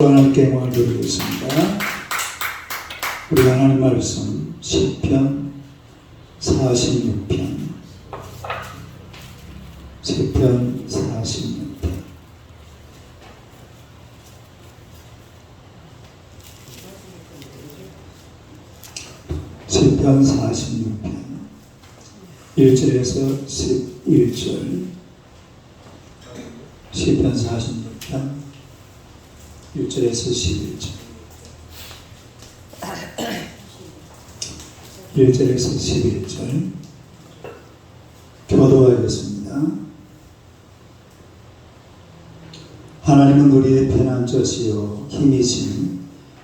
하나님께 영광을 드리겠습니다. 우리 하나님 말씀 시편 46편 시편 46편 시편 46편 1절에서 11절 시편 46편 1절에서 11절 1절에서 11절 교도하겠습니다. 하나님은 우리의 피난처시요 힘이시니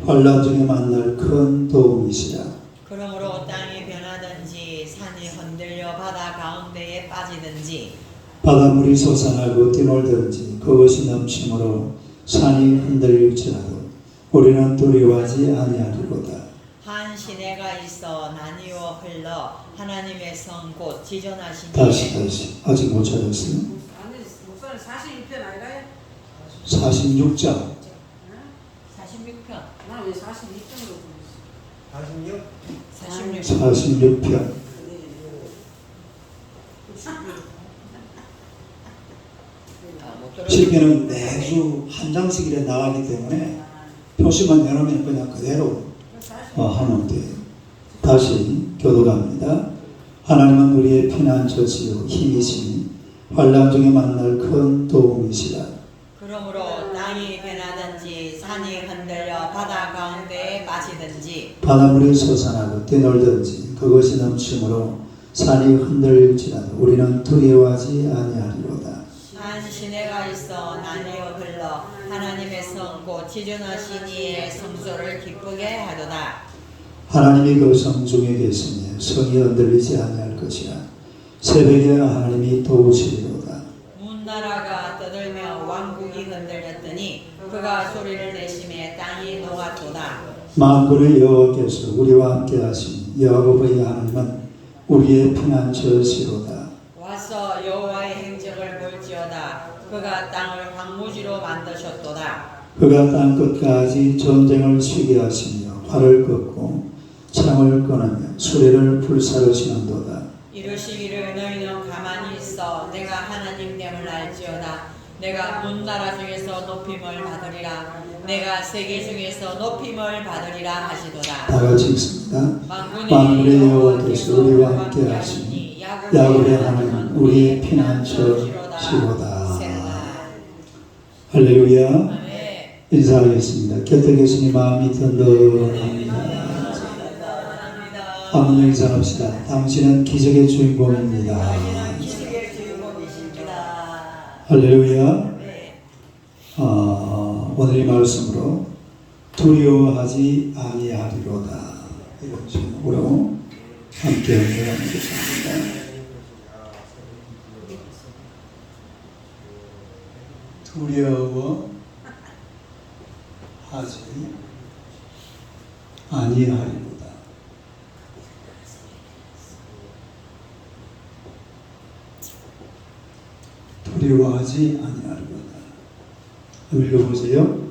환난 중에 만날 큰 도움이시라. 그러므로 땅이 변하든지 산이 흔들려 바다 가운데에 빠지든지 바닷물이 솟아나고 뛰놀든지 그것이 넘침으로 산이 흔들릴지라도 우리는 두려워하지 아니하리로다. 한 시내가 있어 나뉘어 흘러 하나님의 성 곧 지존하신 다시 아직 못 찾았어요. 아니 목사님 41편 아니라요? 46장 46편 나왜 42편으로 부르지? 46편 시편은 매주 한 장씩 이렇게 나가기 때문에 표시만 내놓으면 그냥 그대로 하면 돼요. 다시 교도갑니다. 하나님은 우리의 피난처시요 힘이시니 환난 중에 만날 큰 도움이시라. 그러므로 땅이 변하든지 산이 흔들려 바다 가운데에 빠지든지 바닷물이 솟아나고 뛰놀든지 그것이 넘침으로 산이 흔들릴지라도 우리는 두려워하지 아니하리로다. 한 시내가 있어 나뉘어 흘러 하나님의 성 곧 지존하신 이의 성소를 기쁘게 하도다. 하나님이 그 성 중에 계시니 성이 흔들리지 아니할 것이라. 새벽에 하나님이 도우시리로다. 문나라가 떠들며 왕국이 흔들렸더니 그가 소리를 내심에 땅이 녹았도다. 만군의 여호와께서 우리와 함께 하시니 야곱의 하나님은 우리의 피난처시로다. 와서 여호와의 행적을 볼지어다. 그가 땅을 황무지로 만드셨도다. 그가 땅 끝까지 전쟁을 쉬게 하시며 활을 꺾고 창을 끊으며 수레를 불사르시는도다. 이르시기를 너희는 가만히 있어 내가 하나님 됨을 알지어다. 내가 문나라 중에서 높임을 받으리라. 내가 세계 중에서 높임을 받으리라 하시도다. 다 같이 읽습니다. 만군의 여호와께서 우리와 함께 하시니 야곱의 하나님은 우리의 피난처시로다. 할렐루야. 인사하겠습니다. 곁에 계시니 마음이 든든합니다. 한번 인사합시다. 당신은 기적의 주인공입니다. 할렐루야. 오늘 이 말씀으로 두려워하지 아니하리로다 이런 제목으로 함께 연결하겠습니다. 두려워하지 아니하리로다. 두려워하지 아니하리로다. 한번 읽어보세요.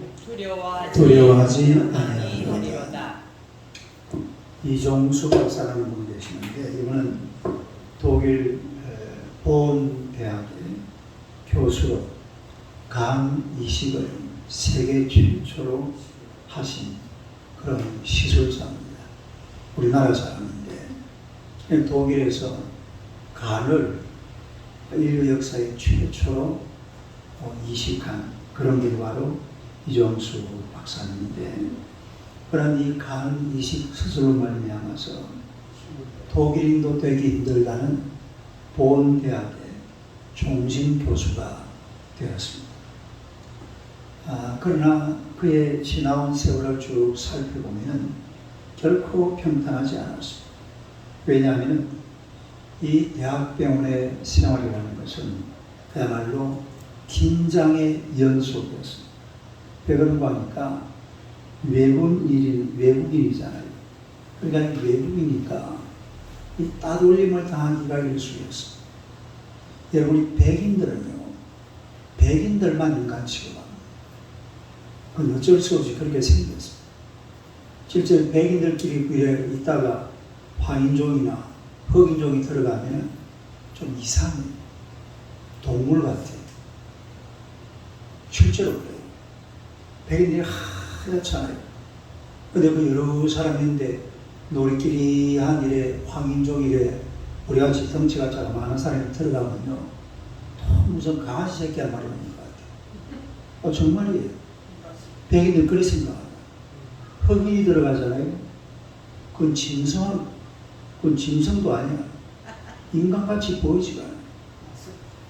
두려워하지 아니하리로다. 이종수 박사라는 분이 계시는데 이분은 독일 본 대학의 교수로 간 이식을 세계 최초로 하신 그런 시술사입니다. 우리나라 사람인데 독일에서 간을 인류 역사의 최초로 이식한 그런 분이 바로 이종수 박사님인데 그런 이 간 이식 수술을 말미암아서 독일인도 되기 힘들다는 본 대학의 종신 교수가 되었습니다. 그러나 그의 지나온 세월을 쭉 살펴보면 결코 평탄하지 않았습니다. 왜냐하면 이 대학병원의 생활이라는 것은 그야말로 긴장의 연속이었습니다. 왜 그런가 하니까 외국인이잖아요. 그러니까 외국이니까 이 따돌림을 당하기가 일쑤였습니다. 여러분이 백인들은요, 백인들만 인간 취급합니다. 그건 어쩔 수 없이 그렇게 생겼어요. 실제 백인들끼리 그래 있다가 황인종이나 흑인종이 들어가면 좀 이상해요. 동물 같아요. 실제로 그래요. 백인들이 하얗잖아요. 근데 그 여러 사람이 있는데 놀이끼리 한 일에 황인종이래 우리같이 덩치가 작아 많은 사람이 들어가면요 무슨 강아지 새끼야 말이 없는 것 같아요. 정말이에요. 백인들 그렇게 생각합니다. 흑인이 들어가잖아요. 그건 짐승도 아니야. 인간같이 보이지가 않아요.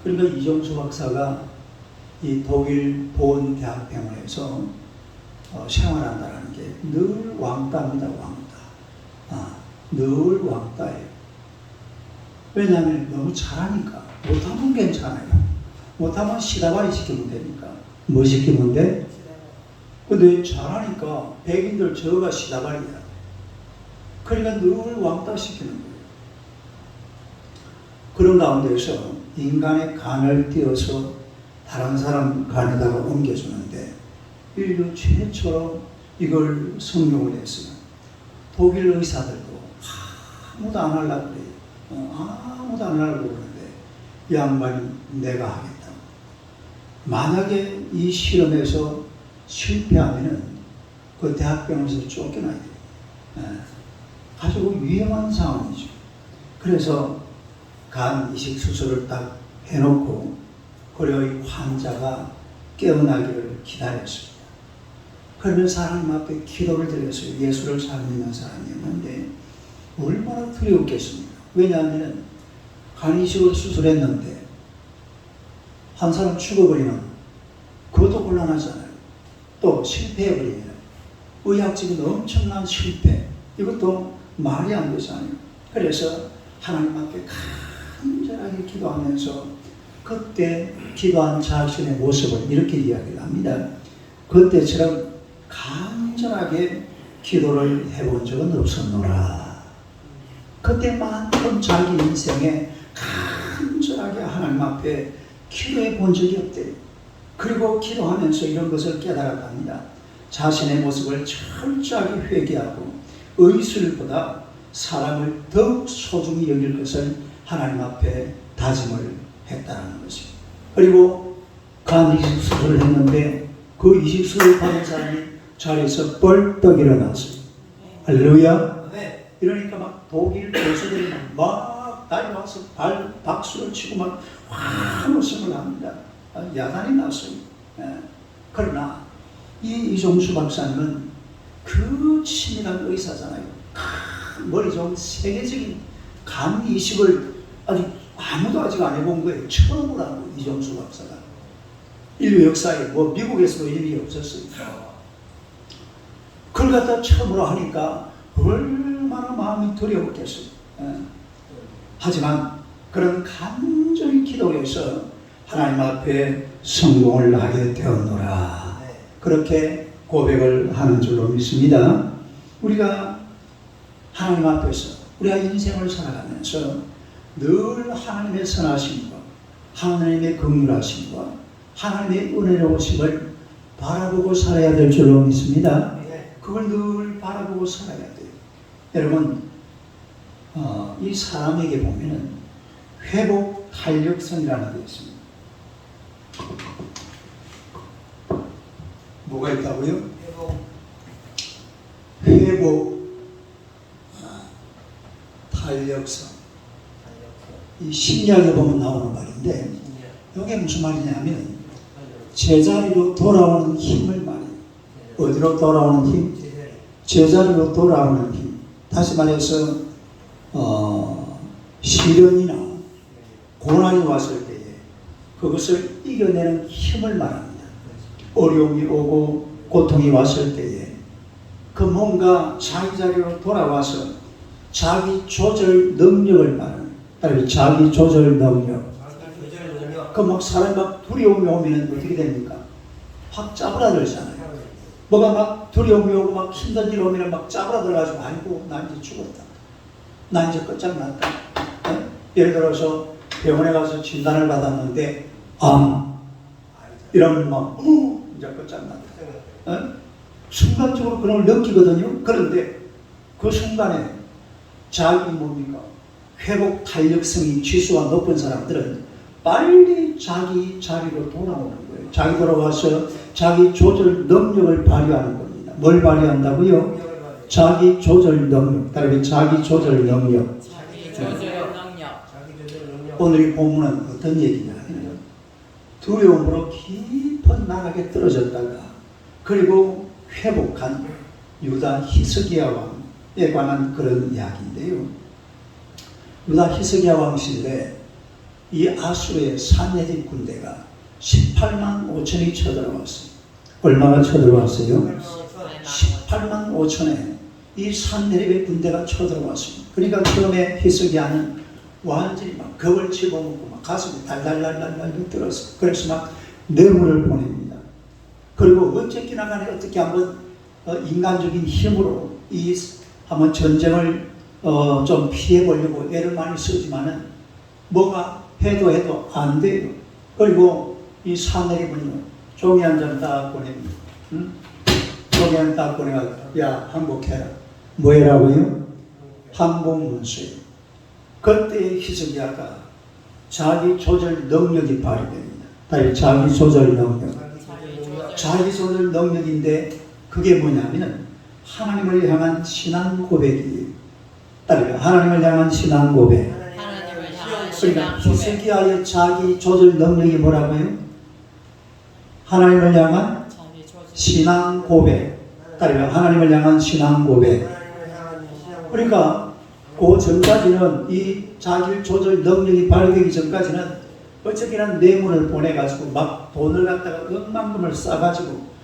그러니까 이종수 박사가 이 독일 보온 대학병원에서 생활한다는 게 늘 왕따입니다. 왕따. 늘 왕따예요. 왜냐하면 너무 잘하니까. 못하면 괜찮아요. 못하면 시다발이 시키면 되니까. 뭐 시키면 돼? 근데 잘하니까 백인들 저가 시다발이야. 그러니까 늘 왕따 시키는 거예요. 그런 가운데서 인간의 간을 띄어서 다른 사람 간에다가 옮겨주는데 인류 최초로 이걸 성공을 했어요. 독일 의사들도 아무도 안 하려고 그래요. 아무도 안 하려고 그러는데 이 양반이 내가 하겠다. 만약에 이 실험에서 실패하면은 그 대학병원에서 쫓겨나야 돼요. 아주 위험한 상황이죠. 그래서 간 이식 수술을 딱 해놓고 고려의 환자가 깨어나기를 기다렸습니다. 그러면서 하나님 앞에 기도를 드렸어요. 예수를 잘 믿는 사람이었는데 얼마나 두려웠겠습니까? 왜냐하면 간 이식을 수술했는데 한 사람 죽어버리면 그것도 곤란하잖아요. 또 실패해버리면 의학적인 엄청난 실패 이것도 말이 안 되잖아요. 그래서 하나님 앞에 간절하게 기도하면서 그때 기도한 자신의 모습을 이렇게 이야기를 합니다. 그때처럼 간절하게 기도를 해본 적은 없었노라. 그때만큼 자기 인생에 간절하게 하나님 앞에 기도해 본 적이 없대요. 그리고 기도하면서 이런 것을 깨달았답니다. 자신의 모습을 철저하게 회개하고 의술보다 사람을 더욱 소중히 여길 것을 하나님 앞에 다짐을 했다는 것입니다. 그리고 간 이식 수술을 했는데 그 이식 수술을 받은 사람이 자리에서 벌떡 일어났어요. 할렐루야. 이러니까 막 독일 교수들이 막 달려와서 박수를 치고 막 환호성을 합니다. 야단이 났어요. 그러나 이 이종수 박사님은 그 치밀한 의사잖아요. 머리 좋은 세계적인 간 이식을 아무도 아직 안 해본 거예요. 처음으로 한 거예요. 이종수 박사가. 인류 역사에 미국에서도 일이 없었어요. 그걸 갖다 처음으로 하니까 얼마나 마음이 두려웠겠어요. 하지만 그런 간절히 기도해서 하나님 앞에 성공을 하게 되었노라. 그렇게 고백을 하는 줄로 믿습니다. 우리가 하나님 앞에서 우리가 인생을 살아가면서 늘 하나님의 선하심과 하나님의 긍휼하심과 하나님의 은혜로우심을 바라보고 살아야 될 줄로 믿습니다. 그걸 늘 바라보고 살아야 돼요. 여러분, 이 사람에게 보면은 회복 탄력성이라는 게 있습니다. 뭐가 있다고요? 회복 탄력성. 이 신약에 보면 나오는 말인데 이게 무슨 말이냐면 제자리로 돌아오는 힘을 말해요. 어디로 돌아오는 힘? 제자리로 돌아오는 힘. 다시 말해서 시련이나 고난이 왔을 때에 그것을 이겨내는 힘을 말합니다. 어려움이 오고 고통이 왔을 때에 그 뭔가 자기 자리로 돌아와서 자기 조절 능력을 말합니다. 자기 조절 능력. 그 막 사람이 막 두려움이 오면 어떻게 됩니까? 확 짜부라들잖아요. 뭐가 막 두려움이 오고 막 힘든 일 오면 막 짜부라들어가지고 아이고 나 이제 죽었다. 나 이제 끝장났다. 네? 예를 들어서 병원에 가서 진단을 받았는데 이러면 막 이제 끝장났다. 순간적으로 그런 걸 느끼거든요. 그런데 그 순간에 자기 뭡니까? 회복 탄력성이 지수가 높은 사람들은 빨리 자기 자리로 돌아오는 거예요. 자기 돌아와서 자기 조절 능력을 발휘하는 겁니다. 뭘 발휘한다고요? 자기 조절 능력. 다른 자기 조절 능력. 자기 조절 능력. 오늘 이 본문은 어떤 얘기냐면 두려움으로 깊은 나락에 떨어졌다가 그리고 회복한 유다 히스기야 왕에 관한 그런 이야기인데요. 유다 히스기야 왕 시대에 이 아수르의 산헤립 군대가 18만 5천이 쳐들어왔어요. 얼마나 쳐들어왔어요? 18만 5천에 이 산헤립의 군대가 쳐들어왔습니다. 그러니까 처음에 히스기야는 완전히 막 겁을 집어먹고 막 가슴이 달달달달달 떨었어요. 그래서 막 뇌물을 보냅니다. 그리고 어쨌기나 간에 어떻게 한번 인간적인 힘으로 이 한번 전쟁을 좀 피해보려고 애를 많이 쓰지만은 뭐가 해도 안 돼요. 그리고 이 산헤립은요 종이 한 장 딱 보냅니다. 응? 종이 한 장 딱 보내가지고 야 항복해라. 뭐 해라고요? 항복문서예요. 그때 히스기야가 자기 조절 능력이 발휘됩니다. 자기 조절 능력. 자기 조절 능력인데 그게 뭐냐면 하나님을 향한 신앙 고백이에요. 하나님을 향한 신앙 고백. 하나님을 향한 그러니까 신앙 고백. 히스기야의 자기 조절 능력이 뭐라고요? 하나님을 향한 자기 조절. 신앙 고백. 하나님을 향한 신앙 고백. 그러니까 그 전까지는 이 자기 조절 능력이 발휘되기 전까지는 어쨌거나 뇌물을 보내가지고 막 돈을 갖다가 억만금을 싸가지고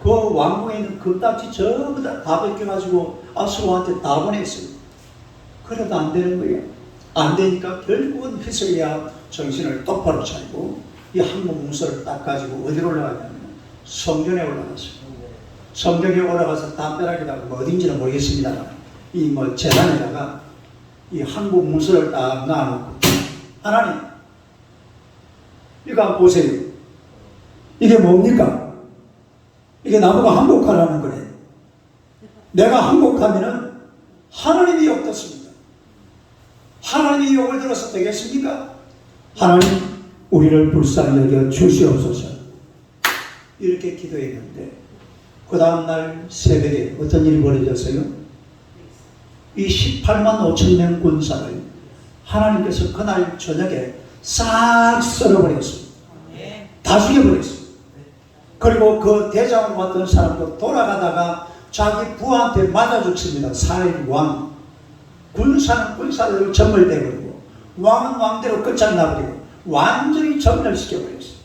그 왕궁에 있는 금딱지 전부 다 벗겨가지고 아수르한테 다 보냈어요. 그래도 안 되는 거예요. 안 되니까 결국은 히스기야 정신을 똑바로 차리고 이 항복 문서를 딱 가지고 어디로 올라가냐면 성전에 올라갔어요. 성전에 올라가서 담벼락에다가 뭐 어딘지는 모르겠습니다. 이 뭐 재단에다가 이 항복 문서를 딱 놔놓고 하나님 이거 한번 보세요. 이게 뭡니까? 이게 나보고 항복하라는 거래. 내가 항복하면은 하나님이 욕 듣습니다. 하나님이 욕을 들어서 되겠습니까? 하나님 우리를 불쌍히 여겨 주시옵소서. 이렇게 기도했는데 그 다음날 새벽에 어떤 일이 벌어졌어요? 이 18만 5천 명 군사를 하나님께서 그날 저녁에 싹 썰어버렸어요. 다 죽여버렸어요. 그리고 그 대장으로 왔던 사람도 돌아가다가 자기 부하한테 맞아 죽습니다. 산헤립 왕. 군사는 군사대로 전멸되버리고 왕은 왕대로 끝장나버리고 완전히 전멸시켜버렸어요.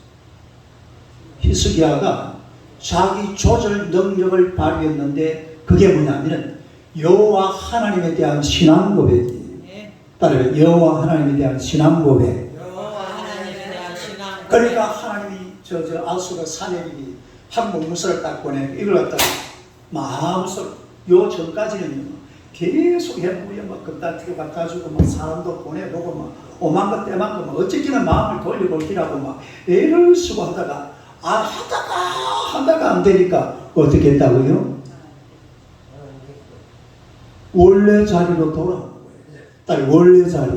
히스기야가 자기 조절 능력을 발휘했는데 그게 뭐냐면 여호와 하나님에 대한 신앙 고백이에요. 따라서 여호와 하나님에 대한 신앙 고백. 여호와 하나님에 대한 신앙 고백. 그러니까 하나님이 저 아수르 산헤립이 항복 문서를 딱 보내 이걸 갖다가 마음속으로 요 전까지는 계속 해보고 막 금단티로 갖다주고 막 사람도 보내보고 막 오만 것 때만 것 어쨌기는 마음을 돌려볼기라고 막 애를 쓰고 하다가 하다가 안 되니까 어떻게 했다고요? 원래 자리로 돌아온 거예요. 원래 자리.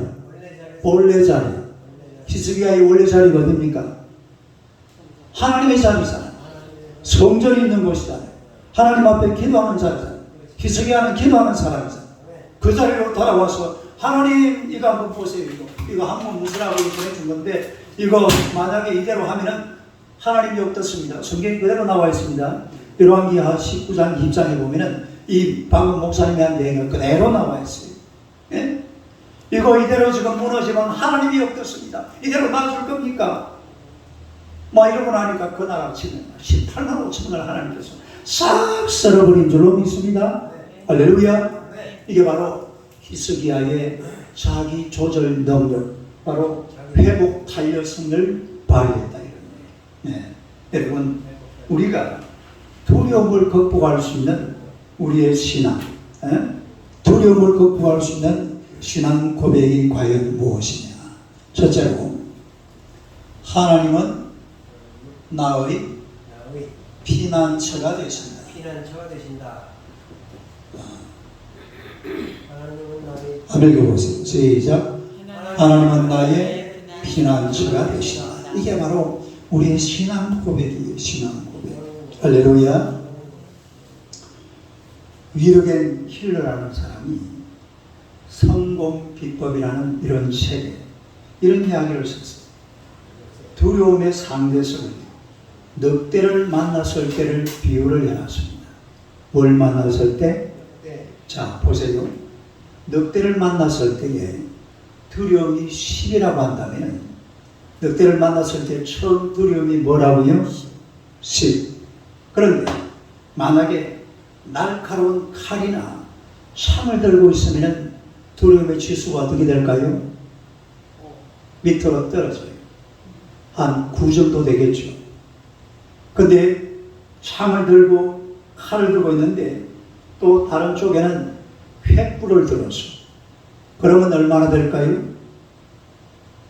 본래 자리. 히스기야의 원래 자리가 어딥니까? 하나님의 자리잖아요. 성전이 있는 곳이잖아요. 하나님 앞에 기도하는 자리잖아요. 히스기야는 기도하는 사람이잖아요. 그 자리로 돌아와서 하나님 이거 한번 보세요. 이거 한번 무슨하고 보내준 건데 이거 만약에 이대로 하면은 하나님이 어떻습니다. 성경이 그대로 나와 있습니다. 열왕기하 19장 20장에 보면은 이 방금 목사님이 한 내용이 그대로 나와 있어요. 예? 이거 이대로 지금 무너지면 하나님이 어떻습니다. 이대로 놔줄 겁니까? 막 이러고 나니까 그날 아침에 18만 5천을 하나님께서 싹 썰어버린 줄로 믿습니다. 할렐루야. 이게 바로 히스기야의 자기 조절 능력, 바로 회복 탄력성을 발휘했다 이런 거예요. 네. 여러분, 우리가 두려움을 극복할 수 있는 우리의 신앙, 두려움을 극복할 수 있는 신앙 고백이 과연 무엇이냐? 첫째로, 하나님은 나의 피난처가 되신다. 피난처가 되신다. 하나님은 나의 한번 읽어보세요. 시작. 하나님은 나의 피난처가 되신다. 이게 바로 우리의 신앙 고백이에요. 신앙 고백. 할렐루야. 위르겐 힐러라는 사람이 성공 비법이라는 이런 책에 이런 이야기를 썼어요. 두려움의 상대성을 늑대를 만났을 때를 비유를 해놨습니다. 뭘 만났을 때? 자, 보세요. 늑대를 만났을 때에 두려움이 10이라고 한다면 늑대를 만났을 때 처음 두려움이 뭐라고요? 10. 그런데 만약에 날카로운 칼이나 창을 들고 있으면 두려움의 지수가 어떻게 될까요? 밑으로 떨어져요. 한 9 정도 되겠죠. 근데 창을 들고 칼을 들고 있는데 또 다른 쪽에는 횃불을 들었어. 그러면 얼마나 될까요?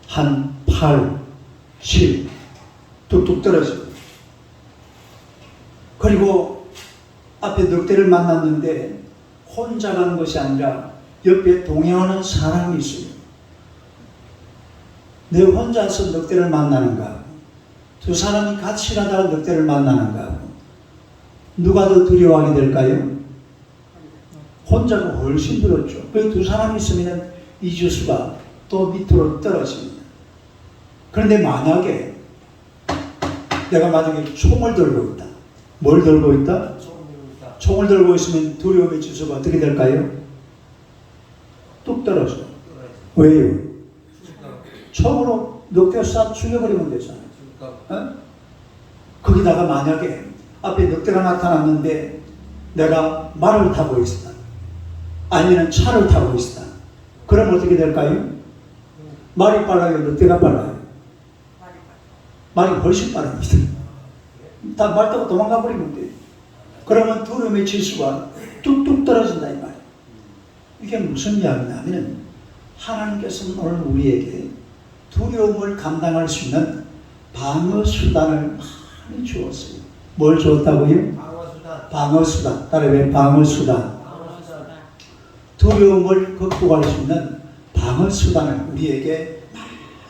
한 8, 7 뚝뚝 떨어져요. 그리고 앞에 늑대를 만났는데 혼자 가는 것이 아니라 옆에 동행하는 사람이 있어요. 내 혼자서 늑대를 만나는가? 두 사람이 같이 가다가 늑대를 만나는가? 누가 더 두려워하게 될까요? 혼자가 훨씬 두렵죠. 그 두 사람이 있으면 이 지수가 또 밑으로 떨어집니다. 그런데 만약에 내가 만약에 총을 들고 있다. 뭘 들고 있다? 총을 들고 있으면 두려움의 지수가 어떻게 될까요? 뚝 떨어져. 왜요? 총으로 늑대 쏴 죽여버리면 되잖아요. 어? 거기다가 만약에 앞에 늑대가 나타났는데 내가 말을 타고 있다. 아니면 차를 타고 있다. 그럼 어떻게 될까요? 말이 빨라요? 늑대가 빨라요? 말이 훨씬 빠릅니다. 다 말 타고 도망가 버리면 돼요. 그러면 두려움의 지수가 뚝뚝 떨어진다 이 말이에요. 이게 무슨 이야기냐면 하나님께서는 오늘 우리에게 두려움을 감당할 수 있는 방어 수단을 많이 주었어요. 뭘 주었다고요? 방어수단. 방어 수단. 따라해 방어 수단. 두려움을 극복할 수 있는 방어 수단을 우리에게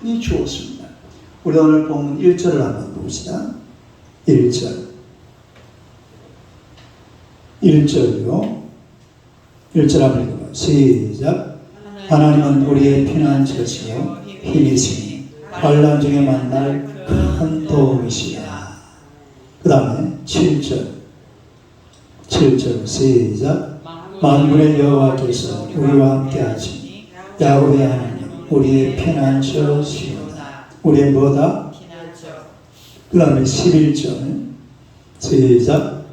많이 주었습니다. 우리 오늘 본문 1절을 한번 봅시다. 1절. 1절요. 1절 한번 읽어봐. 시작. 하나님은 우리의 피난처시요 힘이시니 환난 중에 만날 큰 도움이시라. 그 다음에 7절. 7절 시작. 만군의 여호와께서 우리와 함께 하시니 야곱의 하나님 우리의 피난처시로다. 우리의 뭐다? 그 다음에 11절 시작.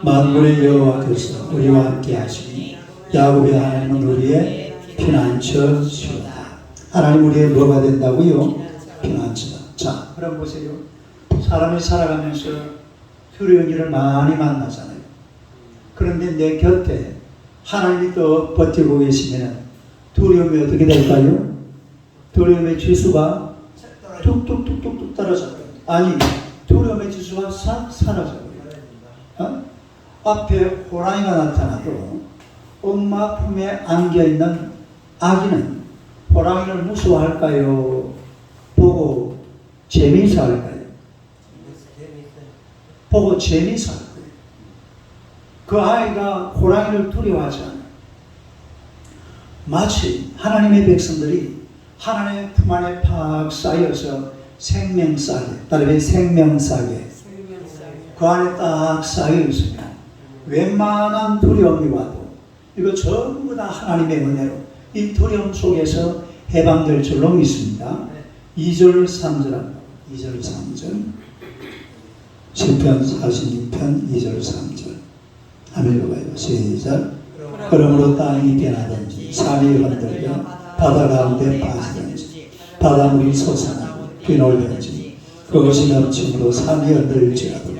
만군의 여호와께서 우리와 함께 하시니 야곱의 하나님은 우리의 피난처시로다. 하나님 우리의 뭐가 된다고요? 피난처다. 자, 그럼 보세요. 사람이 살아가면서 두려운 일을 많이 만나잖아요. 그런데 내 곁에 하나님이 또 버티고 계시면 두려움이 어떻게 될까요? 두려움의 지수가 뚝뚝뚝뚝뚝 떨어져요. 아니, 두려움의 지수가 싹 사라져요. 어? 앞에 호랑이가 나타나도 엄마 품에 안겨있는 아기는 호랑이를 무서워할까요? 보고 재미있어 할까요? 보고 재미있어 할 거예요. 그 아이가 호랑이를 두려워하지 않아요. 마치 하나님의 백성들이 하나님의 품 안에 팍 쌓여서 생명싸게, 따르면 생명싸게 그 안에 딱 쌓여 있으면 웬만한 두려움이 와도 이거 전부 다 하나님의 은혜로 이 두려움 속에서 해방될 줄로 믿습니다. 2절 3절 2절 3절 시편 46편 2절 3절 한번 읽어봐요. 시작. 그러므로 땅이 변하든지 산이 흔들려 바다 가운데 빠지든지 바닷물이 솟아나고 뛰놀든지 그것이 넘침으로 산이 흔들릴지라도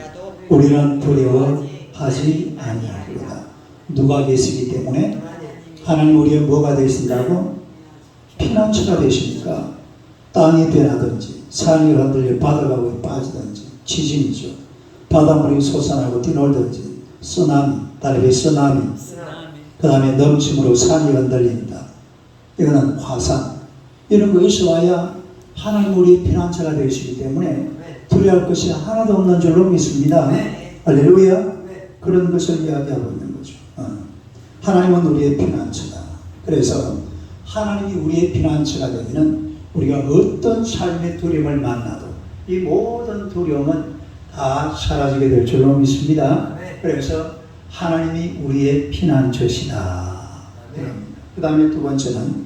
우리는 두려워하지 아니하리로다. 누가 계시기 때문에 하나님 우리의 뭐가 되신다고? 피난처가 되시니까 땅이 변하든지 산이 흔들려 바다가 빠지든지 지진이죠. 바닷물이 솟아나고 뛰놀든지 쓰나미, 다리비 쓰나미, 그 다음에 넘침으로 산이 흔들린다. 이거는 화산. 이런 거 있어야 하나님 우리 피난처가 되시기 때문에 두려워할 것이 하나도 없는 줄로 믿습니다. 할렐루야. 그런 것을 이야기하고 있는 거죠. 하나님은 우리의 피난처다. 그래서 하나님이 우리의 피난처가 되면 우리가 어떤 삶의 두려움을 만나도 이 모든 두려움은 다 사라지게 될 줄로 믿습니다. 그래서 하나님이 우리의 피난처시다. 그 다음에 두 번째는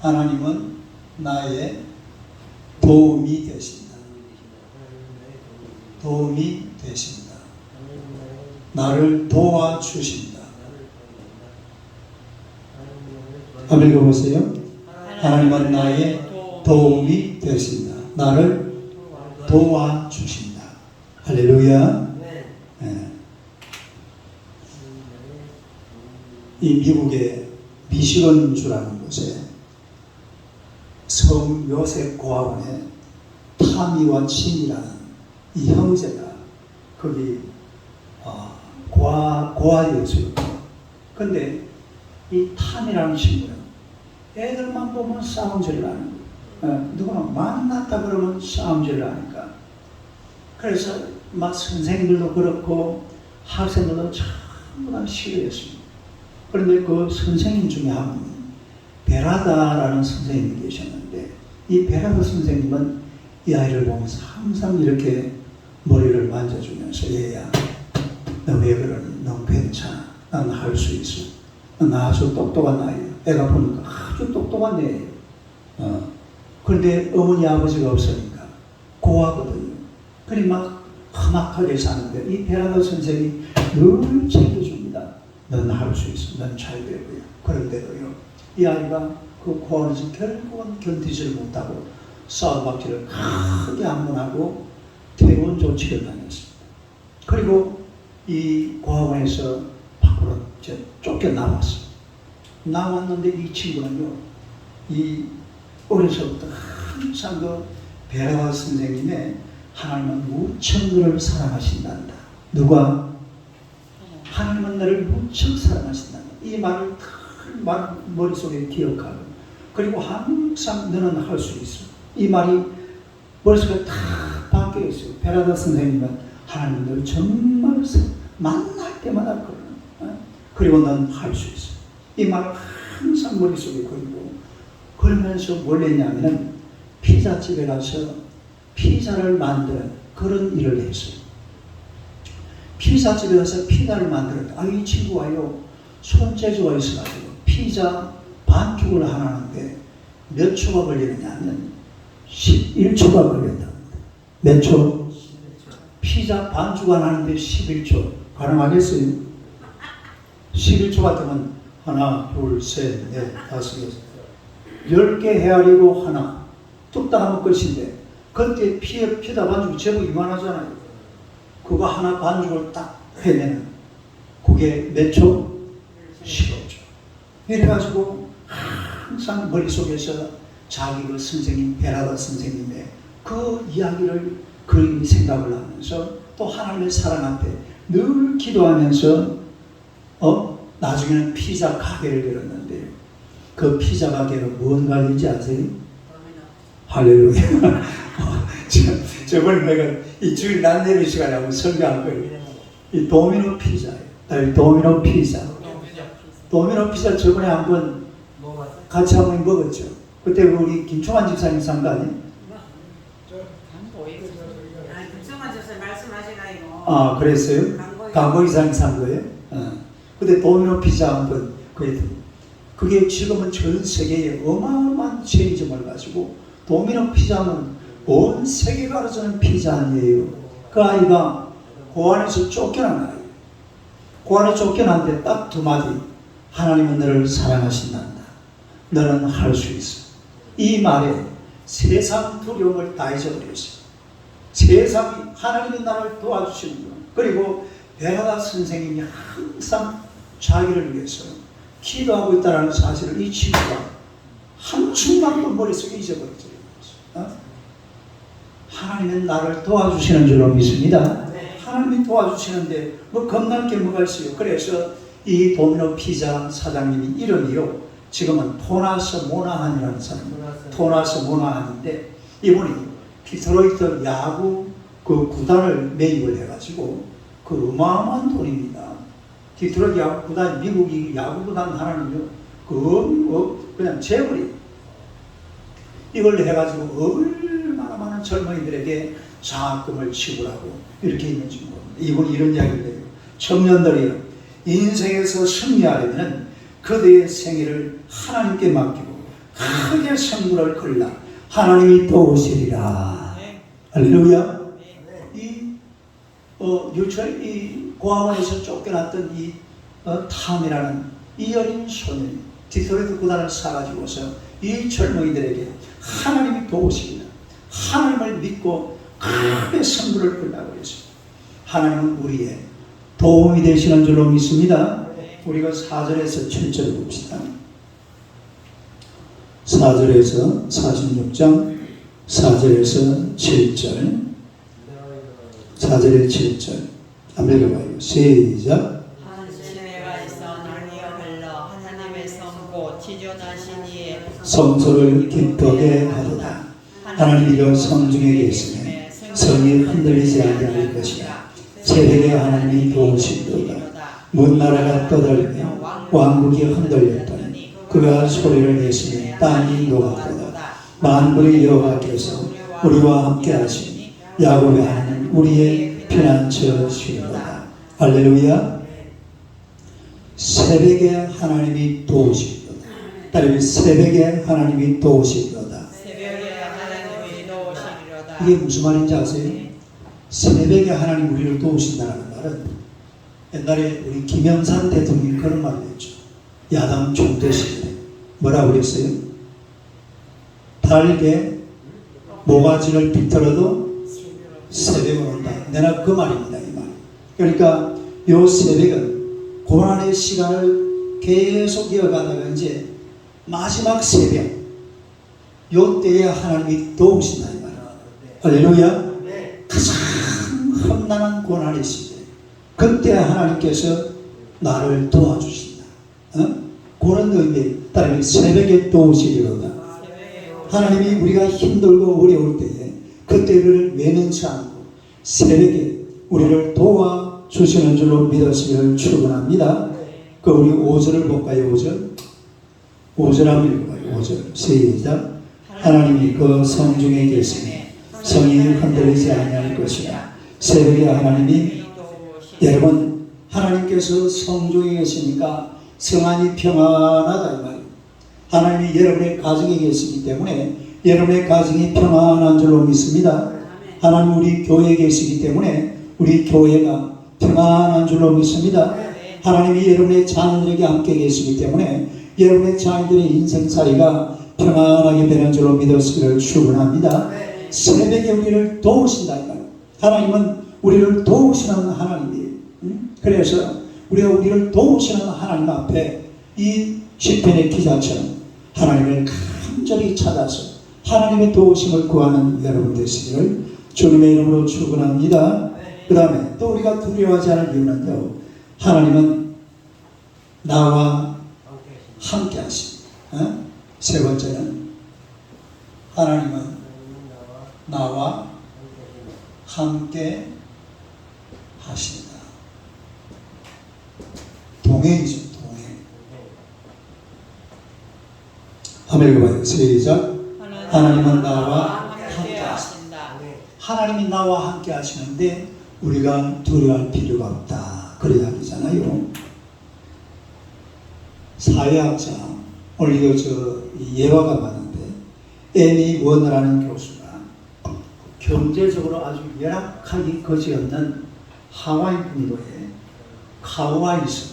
하나님은 나의 도움이 되신다. 도움이 되신다. 나를 도와주신다. 한번 읽어보세요. 하나님은 나의 도움이 되신다. 나를 도와주신다. 할렐루야. 네. 이 미국의 미시건주라는 곳에 성 요셉 고아원에 타미와 친이라는 이 형제가 거기 고아였어요. 근데 이 타미라는 친구는 애들만 보면 싸움질을 하는 거예요. 누구나 만났다 그러면 싸움질을 하니까. 그래서 막 선생님들도 그렇고 학생들도 전부 다 싫어했습니다. 그런데 그 선생님 중에 한 분이 베라다라는 선생님이 계셨는데 이 베라다 선생님은 이 아이를 보면서 항상 이렇게 머리를 만져주면서 얘야 너 왜 그러니? 너 괜찮아. 난 할 수 있어. 넌 아주 똑똑한 아이야. 애가 보니까 아주 똑똑한 애예요. 그런데 어머니 아버지가 없으니까 고아거든요. 그리 막 험악하게 사는데 이 베라다 선생이 늘 챙겨줍니다. 넌 할 수 있어. 넌 잘 되고요. 그런데도요. 이 아이가 그 고아원에서 결국은 견디지를 못하고 싸움박질을 크게 한번하고 퇴원 조치를 당했습니다. 그리고 이 고아원에서 밖으로 쫓겨나왔어요. 나왔는데 이 친구는요. 이 어려서부터 항상 그 베라다 선생님의 하나님은 무척 너를 사랑하신단다. 누가? 하나님은 너를 무척 사랑하신단다. 이 말을 다 머릿속에 기억하고 그리고 항상 너는 할 수 있어. 이 말이 머릿속에 다 박혀 있어요. 베라다 선생님은 하나님은 너를 정말 만날 때마다 그러는. 그리고 넌 할 수 있어. 이 말을 항상 머릿속에 걸고 그러면서 뭘 했냐면 피자집에 가서 피자를 만드는 그런 일을 했어요. 피자집에 가서 피자를 만들었다. 이 친구가요 손재주가 있어가지고 피자 반죽을 하는데 몇 초가 걸리느냐 하면 11초가 걸린답니다. 몇 초? 피자 반죽 하는데 11초. 가능하겠어요? 11초 같으면 하나, 둘, 셋, 넷, 다섯, 여섯 10개 헤아리고 하나 뚝딱 하면 끝인데 그때 피자 반죽이 제법 이만하잖아요. 그거 하나 반죽을 딱 해내는 그게 몇 초? 15초. 이래가지고 항상 머릿속에서 자기 그 선생님 베라다 선생님의 그 이야기를 그 생각을 하면서 또 하나님의 사랑 앞에 늘 기도하면서 나중에는 피자 가게를 열었는데 그 피자 가게는 뭔 가게인지 아세요? 할렐루야. 저번에 내가 이 주일 낮내리 시간에 한번 설교한 거예요. 이 도미노 피자예요. 도미노 피자. 도미노 피자 저번에 한번 같이 한번 먹었죠. 그때 우리 김충환 집사님 산 거 아니에요? 김성환 집사 말씀하시나요? 아, 그랬어요? 강고 이사님 산 거예요? 근데 도미노 피자 한번 그게 지금은 전 세계에 어마어마한 체인점을 가지고 도미노 피자는 온 세계가 알아주는 피자 아니에요. 그 아이가 고안에서 쫓겨난 아이예요. 고안에 쫓겨났는데 딱 두 마디. 하나님은 너를 사랑하신단다. 너는 할 수 있어. 이 말에 세상 두려움을 다 잊어버렸어요. 세상이 하나님이 나를 도와주시는 것. 그리고 베라다 선생님이 항상 자기를 위해서 기도하고 있다는 사실을 이 친구가 한순간도 머릿속에 잊어버렸어요. 하나님은 나를 도와주시는 줄로 믿습니다. 하나님이 도와주시는데 뭐 겁날 게 뭐가 있어요. 그래서 이 도미노 피자 사장님이 이름이요, 지금은 토나스 모나한이라는 사람, 토나스 모나한인데, 이분이 디트로이트 야구 그 구단을 매입을 해가지고 그 어마어마한 돈입니다. 디트로이트 야구 구단, 미국이 야구 구단 하나는요, 그냥 재벌이 이걸 해가지고 얼마나 많은 젊은이들에게 장학금을 지불하고 이렇게 있는지 모릅니다. 이분이 이런 이야기를 해요. 청년들이 인생에서 승리하려면 그대의 생애를 하나님께 맡기고 크게 선물을 걸라 하나님이 도우시리라. 할렐루야. 이 고아원에서 쫓겨났던 이 탐이라는 이 어린 소년이 디트로이트 구단을 사가지고서 이 젊은이들에게 하나님이 도우시리라, 하나님을 믿고 크게 선물을 걸라고 했습니다. 하나님은 우리의 도움이 되시는 줄로 믿습니다. 우리가 4절에서 7절 봅시다. 4절에서 46장 4절에서 7절 4절에 7절 한번 읽어봐요. 시작. 시내가 있어 낭이어 흘러 하나님의 성고 지존하신 이의 성소를 기쁘게 하도다. 하나님이여 성중에 계시며 성이 흔들리지 아니할 것이라. 새벽에 하나님이 도우시도다. 문나라가 떠들며 왕국이 흔들렸더니 그가 소리를 내시며 땅이 녹았도다. 만군의 여호와께서 우리와 함께 하시니 야곱의 하나님 우리의 피난처시로다. 할렐루야. 새벽에 하나님이 도우시도다. 따르면 새벽에 하나님이 도우시도다. 새벽에 하나님이 도우시리로다. 이게 무슨 말인지 아세요? 새벽에 하나님 우리를 도우신다는 말은 옛날에 우리 김영삼 대통령이 그런 말을 했죠. 야당 총재 시절에 뭐라고 그랬어요? 달게 모가지를 비틀어도 새벽은 온다. 내가 그 말입니다. 이 말. 그러니까 요 새벽은 고난의 시간을 계속 이어가다가 이제 마지막 새벽 요 때에 하나님이 도우신다 이 말이에요. 할렐루야. 가장 험난한 고난의 시대, 그때 하나님께서 나를 도와주신다. 그런 의미에 따르면 새벽에 도우시리로다. 하나님이 우리가 힘들고 어려울 때에 그때를 외면치 않고 새벽에 우리를 도와주시는 줄로 믿으시기를 축원합니다. 그 우리 5절을 볼까요? 5절 한번 읽어봐요. 5절 시작. 하나님이 그 성중에 계시니 성이 흔들리지 아니할 것이라. 새벽에 하나님이, 여러분 하나님께서 성중에 계시니까 성안이 평안하다 이 말이에요. 하나님이 여러분의 가정에 계시기 때문에 여러분의 가정이 평안한 줄로 믿습니다. 하나님 우리 교회에 계시기 때문에 우리 교회가 평안한 줄로 믿습니다. 하나님이 여러분의 자녀들에게 함께 계시기 때문에 여러분의 자녀들의 인생살이가 평안하게 되는 줄로 믿으시기를 축원합니다. 새벽에 우리를 도우신다 이 말이에요. 하나님은 우리를 도우시는 하나님이에요. 그래서 우리가 우리를 도우시는 하나님 앞에 이 시편의 기자처럼 하나님을 간절히 찾아서 하나님의 도우심을 구하는 여러분 되시기를 주님의 이름으로 축원합니다. 그 다음에 또 우리가 두려워하지 않을 이유는요, 하나님은 나와 함께 하십니다. 세 번째는 하나님은 나와 함께 하신다. 동행이죠, 동행. 한번 읽어봐요. 시작. 하나님은 나와 함께 하신다. 하나님이 나와 함께 하시는데 우리가 두려워할 필요가 없다. 그 이야기잖아요. 사회학자, 오늘 이거 예화가 많은데 애니 원어라는 교수가 경제적으로 아주 열악하기 거지없는 하와이 분도에 카와이섬,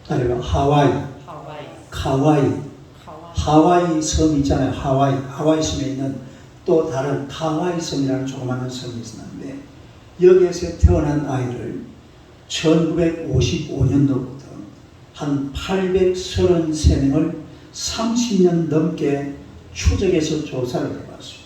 아니면 하와이 섬 있잖아요. 하와이 섬에 있는 또 다른 카와이 섬이라는 조그마한 섬이 있었는데 여기에서 태어난 아이를 1955년도부터 한 833명을 30년 넘게 추적해서 조사를 해봤어요.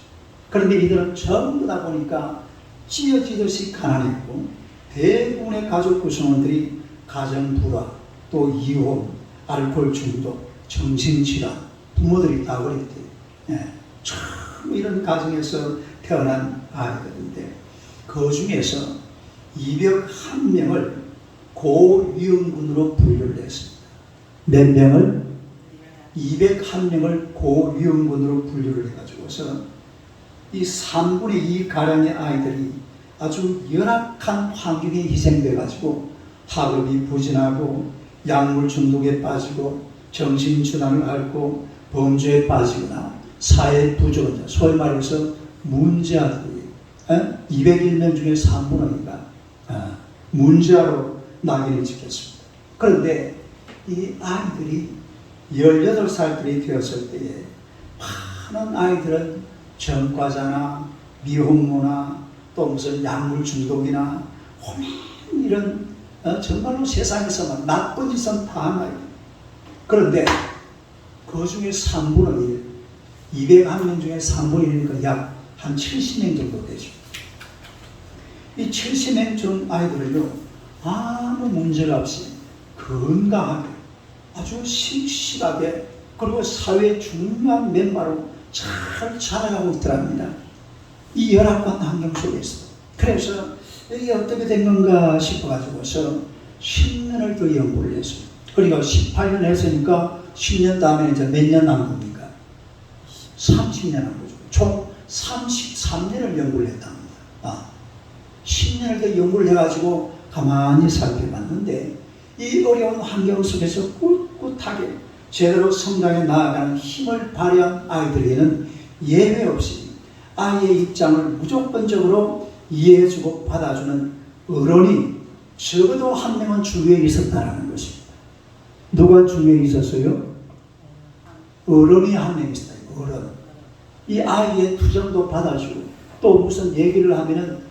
그런데 이들은 전부 다 보니까 찢어지듯이 가난했고 대부분의 가족 구성원들이 가정 불화, 또 이혼, 알코올 중독, 정신질환, 부모들이 다 그랬대요. 예. 참 이런 가정에서 태어난 아이들인데 그 중에서 201명을 고위험군으로 분류를 했습니다. 몇 명을? 201명을 고위험군으로 분류를 해가지고서 이 3분의 2 가량의 아이들이 아주 열악한 환경에 희생돼가지고 학업이 부진하고 약물 중독에 빠지고 정신질환을 앓고 범죄에 빠지거나 사회 부족자, 소위 말해서 문제아들이 201명 중에 3분의 2가 문제아로 낙인이 찍혔습니다. 그런데 이 아이들이 18살들이 되었을 때에 많은 아이들은 전과자나 미혼모나 또 무슨 약물 중독이나 이런 정말로 세상에서만 나쁜 짓은 다 한 아이들. 그런데 그 중에 3분의 1, 201명 중에 3분의 1이니까 약 한 70명 정도 되죠. 이 70명 중 아이들은요, 아무 문제가 없이 건강하게 아주 씩씩하게 그리고 사회의 중요한 멤버로 잘 자라가고 있더랍니다. 이 열악한 환경 속에서. 그래서 이게 어떻게 된 건가 싶어가지고서 10년을 더 연구를 했어요. 그러니까 18년 했으니까 10년 다음에 이제 몇 년 남은 겁니까? 30년 한 거죠. 총 33년을 연구를 했답니다. 10년을 더 연구를 해가지고 가만히 살펴봤는데 이 어려운 환경 속에서 꿋꿋하게 제대로 성장해 나아가는 힘을 발휘한 아이들에게는 예외 없이 아이의 입장을 무조건적으로 이해해주고 받아주는 어른이 적어도 한 명은 주위에 있었다는 것입니다. 누가 주위에 있었어요? 어른이 한 명 있었다. 어른. 이 아이의 투정도 받아주고 또 무슨 얘기를 하면은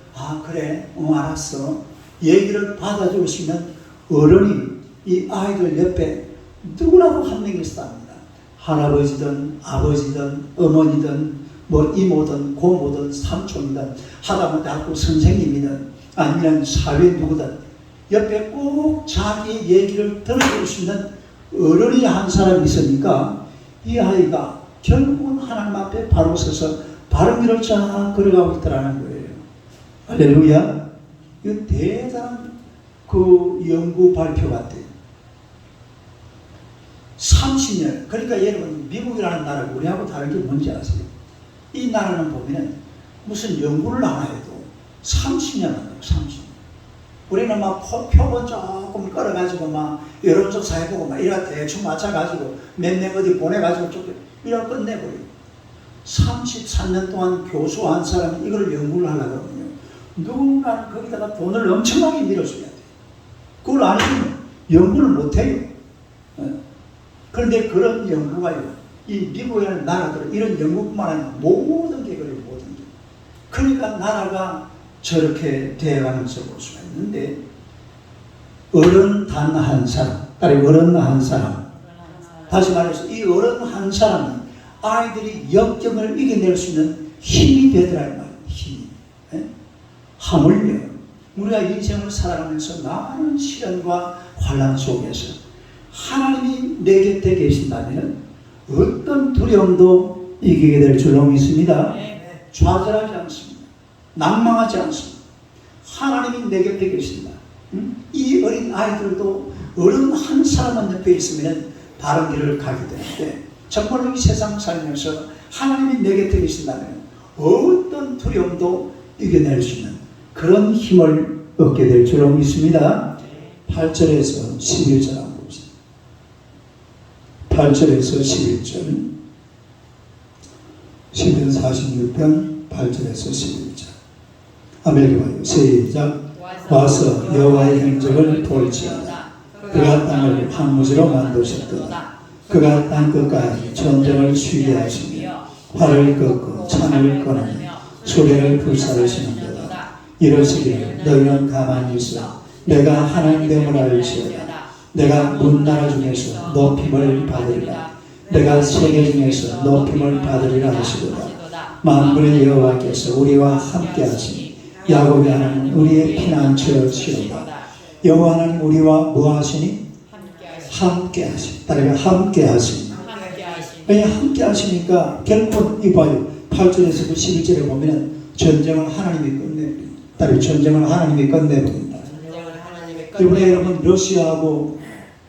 그래, 알았어. 얘기를 받아주고 있으면 어른이 이 아이들 옆에 누구라도 한 명 있었답니다. 할아버지든 아버지든 어머니든 뭐 이모든 고모든 삼촌이든 하다못해 학교 선생님이든 아니면 사회 누구든 옆에 꼭 자기의 얘기를 들어줄 수 있는 어른이 한 사람이 있으니까 이 아이가 결국은 하나님 앞에 바로 서서 바른 길을 쫙 걸어가고 있더라는 거예요. 할렐루야. 이거 대단한 그 연구 발표 같아요. 30년. 그러니까 여러분 미국이라는 나라가 우리하고 다른 게 뭔지 아세요? 이 나라는 보면은 무슨 연구를 하나 해도 30년 한다고 30년. 우리는 막 표본 조금 끌어가지고 막 여론조사 해보고 막 이래 대충 맞춰가지고 몇 명 어디 보내가지고 좀 이래 끝내버려요. 33년 동안 교수 한 사람이 이걸 연구를 하려거든요. 누군가는 거기다가 돈을 엄청나게 밀어줘야 돼요. 그걸 아니면 연구를 못해요. 그런데 그런 연구가요, 이 미국이라는 나라들은 이런 연구뿐만 아니라 모든 게 그래요, 모든 게. 그러니까 나라가 저렇게 되어가면서 볼 수가 있는데, 어른 단 한 사람, 어른 한 사람. 다시 말해서 이 어른 한 사람이 아이들이 역경을 이겨낼 수 있는 힘이 되더라는 말이에요, 힘이. 하물며 우리가 인생을 살아가면서 많은 시련과 환난 속에서 하나님이 내 곁에 계신다면 어떤 두려움도 이기게 될 줄로 믿습니다. 좌절하지 않습니다. 낭망하지 않습니다. 하나님이 내 곁에 계신다. 이 어린 아이들도 어른 한 사람만 옆에 있으면 바른 길을 가게 되는데 정말로 이 세상 살면서 하나님이 내 곁에 계신다면 어떤 두려움도 이겨낼 수 있는 그런 힘을 얻게 될 줄로 믿습니다. 8절에서 11절 한번 봅시다. 8절에서 11절. 시편 46편 8절에서 11절. 아멘. 시작. 와서 여호와의 행적을 볼지어다. 그가 땅을 황무지로 만드셨도다. 그가 땅 끝까지 전쟁을 쉬게 하시며 활을 꺾고 창을 꺼내며 소리를 불사르시는도다. 이러시기를 너희는 가만히 있어 내가 하나님됨을 알지어다. 내가 문나라 중에서 높임을 받으리라. 내가 세계 중에서 높임을 받으리라 하시도다. 만군의 여호와께서 우리와 함께 하시니 야곱의 하나님 우리의 피난처시로다. 여호와 하나님 우리와 뭐 하시니? 함께 하시니. 따라서 함께 하시니. 왜 함께 하시니까 결코 이봐요. 8절에서 11절에 보면은 전쟁을 하나님이 끝내버립니다. 따라서 전쟁을 하나님이 끝내버립니다. 이번에 여러분 러시아하고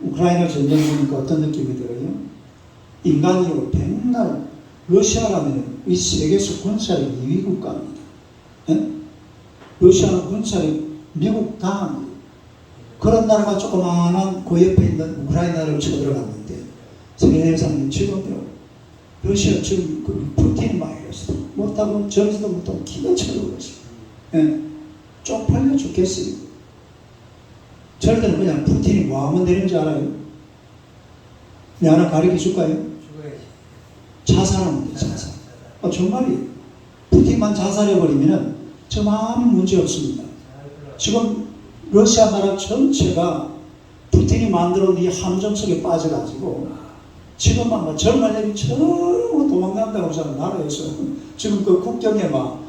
우크라이나 전쟁 보니까 어떤 느낌이 들어요? 인간이 백날 러시아라면 이 세계에서 군사력 2위 국가입니다. 예? 러시아는 군사력 미국 다음이에요. 그런 나라가 조그마한 그 옆에 있는 우크라이나를 쳐들어갔는데 세상에 지금요 러시아 지금 그 푸틴이 많이 했어. 못하고 저기서도 못하고 기가 차려버렸어요. 예? 쪽팔려 죽겠어요. 저들은 그냥 푸틴이 뭐 하면 되는 줄 알아요? 내 하나 가르쳐 줄까요? 죽어야지. 자살하면 돼, 자살. 정말이에요. 푸틴만 자살해버리면 저 아무 문제 없습니다. 지금 러시아 나라 전체가 푸틴이 만들어 놓은 이 함정 속에 빠져가지고 지금 막 젊은이들이 전부 도망간다고 하잖아요. 나라에서. 지금 그 국경에 막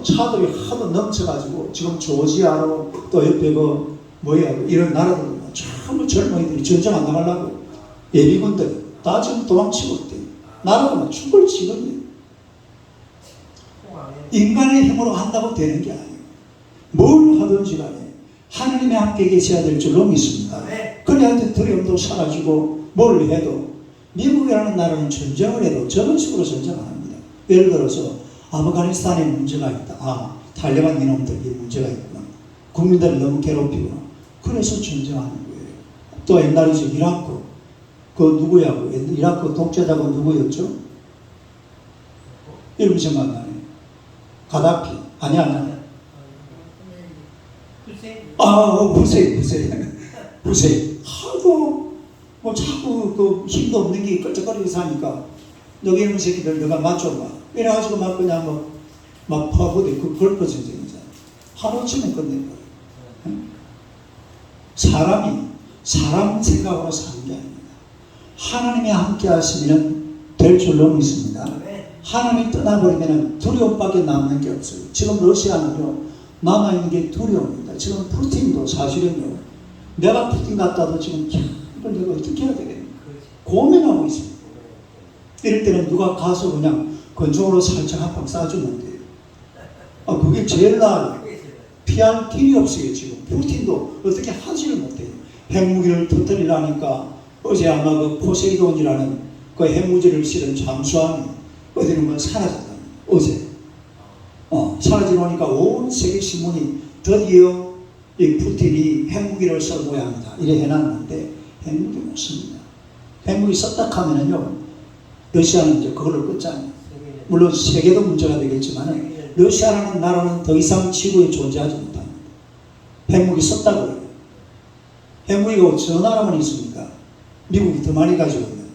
차들이 하도 넘쳐가지고 지금 조지아로 또 옆에 그 뭐야 이런 나라들 전부 젊은이들이 전쟁 안 나가려고 예비군들 다 지금 도망치고 있대. 나라가 막 죽을 지경이에요. 인간의 힘으로 한다고 되는 게 아니에요. 뭘 하든지 간에 하나님의 함께 계셔야 될 줄로 믿습니다. 그래야 두려움도 사라지고 뭘 해도 미국이라는 나라는 전쟁을 해도 저런 식으로 전쟁 안 합니다. 예를 들어서 아프가니스탄에 문제가 있다. 탈레반 이놈들이 문제가 있구나. 국민들을 너무 괴롭히구나. 그래서 전쟁하는 거예요. 또 옛날에 이라크 그 누구야? 이라크 독재자가 누구였죠? 이름 생각나네. 가다피. 아니야. 후세인. 하도 뭐 자꾸 그 힘도 없는 게 끌적거리게 사니까 여기 있는 새끼들 너가 맞춰봐. 이래가지고 막 그냥 막 파고대 그걸 전쟁이잖아. 하루 치면 끝내버려. 사람 생각으로 사는 게 아닙니다. 하나님이 함께 하시면 될 줄로 믿습니다. 하나님이 떠나버리면 두려움밖에 남는 게 없어요. 지금 러시아는요 남아있는 게 두려움입니다. 지금 푸틴도 사실은요 내가 푸틴 같다도 지금 이걸 내가 어떻게 해야 되겠나 고민하고 있습니다. 이럴 때는 누가 가서 그냥 권총으로 살짝 한 방 쏴주면 돼요. 그게 제일 나아요. 피할 길이 없어요. 지금 푸틴도 어떻게 하지를 못해요. 핵무기를 터뜨리려니까 어제 아마 그 포세이돈이라는 그 핵무기를 실은 잠수함이 어디론가 사라졌다. 어제 사라지니까 온 세계 신문이 드디어 이 푸틴이 핵무기를 쓸 모양이다 이래 해놨는데 핵무기 못 씁니다. 핵무기 썼다 하면은요 러시아는 이제 그걸로 끝장이에요. 물론 세계도 문제가 되겠지만 러시아라는 나라는 더 이상 지구에 존재하지 못합니다. 핵무기 썼다고 해요. 핵무기가 어느 나라만 있습니까? 미국이 더 많이 가지고 있는데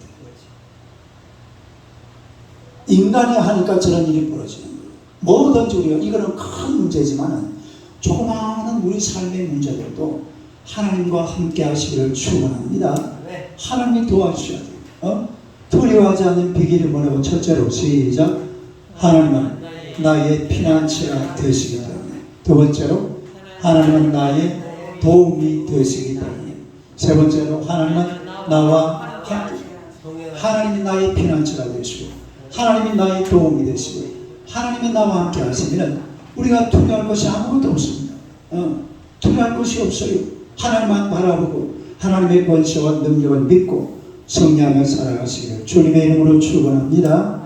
인간이 하니까 저런 일이 벌어지는 거예요. 뭐든지 우리가 이거는 큰 문제지만 조그마한 우리 삶의 문제들도 하나님과 함께 하시기를 축원합니다. 하나님이 도와주셔야 돼요. 두려워하지 않는 비결이 뭐라고? 첫째로 시작. 하나님은 나의 피난처가 되시기 때문에. 두 번째로 하나님은 나의 도움이 되시기 때문에. 세 번째로 하나님은 나와 함께. 하나님이 나의 피난처가 되시고 하나님이 나의 도움이 되시고 하나님이 나와 함께 하시면 우리가 두려워할 것이 아무것도 없습니다. 두려워할 것이 없어요. 하나님만 바라보고 하나님의 권세와 능력을 믿고 승리하며 살아가시기를 주님의 이름으로 축원합니다.